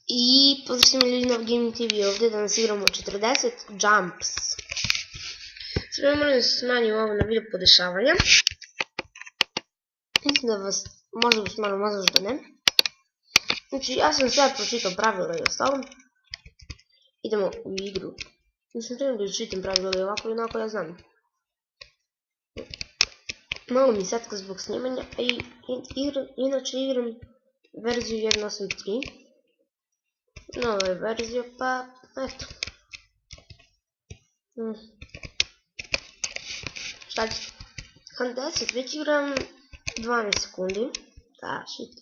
I pozdrav svima ljudi na Gaming TV, ovdje danas igramo 40 Jumps. Sve moram da se smanjim ovo na video podešavanja. Mislim da vas možda vas malo mazlaš da ne. Znači ja sam sad pročitao pravila i ostalo. Idemo u igru. Mislim trebam da učitam pravila i ovako i onako ja znam. Malo mi setka zbog snimanja, a i inače igram verziju 1.8.3. Nova je verzija, pa eto. Šta ćete? Han 10, već igram 12 sekundi. Da, shit.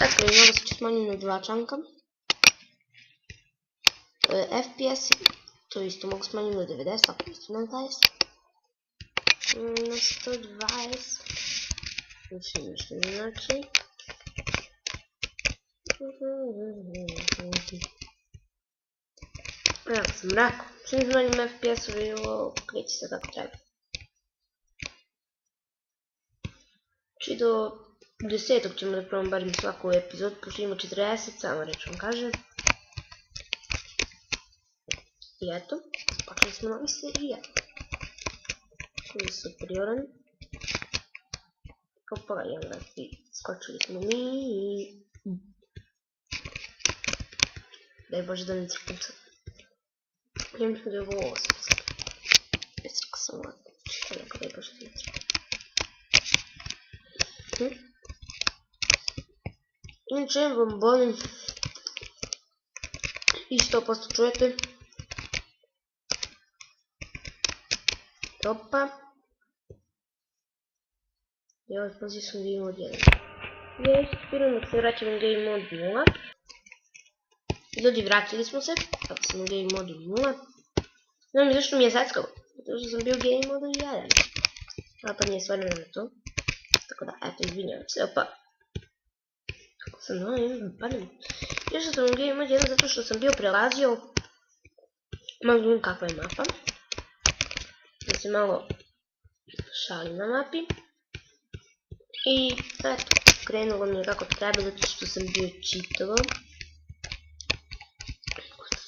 Eto, i mnogo se će smanjiti na 2 čanka. FPS, to isto mogu smanjiti na 90, ako isto na 20. Na 120. Mislim što ne znači. Jako sam rekao, čim smanjim FPS-ovi, ovo kreće se kako treba. Znači do 10. ćemo da probam barem svaku epizodu, pošto ima 40, samo reč vam kažem. I eto, počeli smo novi serija. Koji je superioran. Opa, jedan raz skočili smo mi. Daj Bože da ne crkam sad. Ja mislim da je ovo 8. Ne crkam sam ovako. Daj Bože da ne crkam. Inače vam volim. I 100% čujete. Opa. I ovaj poziv sam Game Mode 1. Ja ispiram da se vraćam na Game Mode 0. Ljudi, vratili smo se, kako sam u Game Mode 0. Znam mi zašto mi je zackao, zato što sam bio u Game Mode 1. Ali pa nije stvarno na to. Tako da, eto, izvinjavam se, opa. Kako sam padem. Još sam u Game Mode 1 zato što sam bio prelazio. Malo vidim kakva je mapa. Da se malo šalim na mapi. I eto, krenulo mi je kako treba zato što sam bio cheatovao.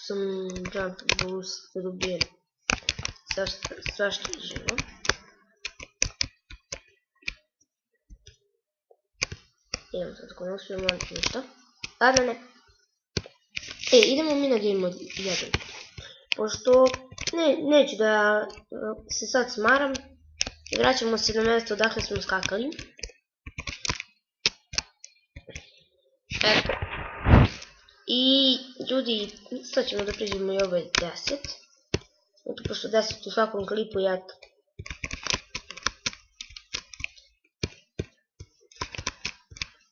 Sam jump boost da dobijem svašta je živo. Idemo sad ako ne uspijem raditi ništa. Da ne. Idemo mi na Game Mode 1. Pošto neću da se sad smaram. Vraćamo se na mjesto odakle smo skakali. Eto. I ljudi, sad ćemo da priđemo i ove 10. Eto, pošto 10 u svakom klipu je eto.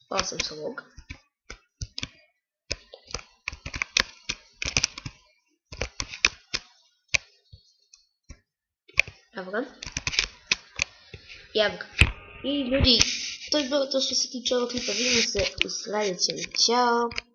Pao sam sa ovog. Evo ga. I evo ga. I ljudi, to je bilo to što se tiče ovog klipa. Vidimo se u sljedećem. Ćao.